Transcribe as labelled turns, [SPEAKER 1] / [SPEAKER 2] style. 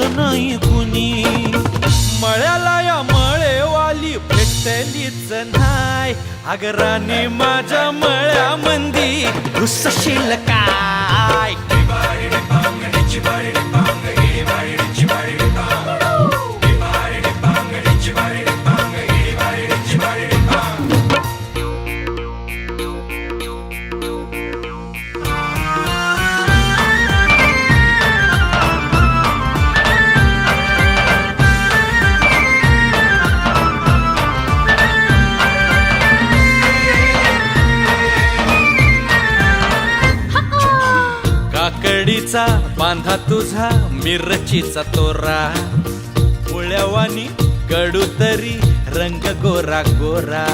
[SPEAKER 1] पाहिलं नाही कुणी. मळ्याला या मळेवाली भेटलीच नाय. अगं राणी माझ्या मळ्यामंदी घुसशील काय. काकडीचा बांधा तुझा मिरचीचा तोरा. पोळ्यावानी कडू तरी रंग गोरा गोरा.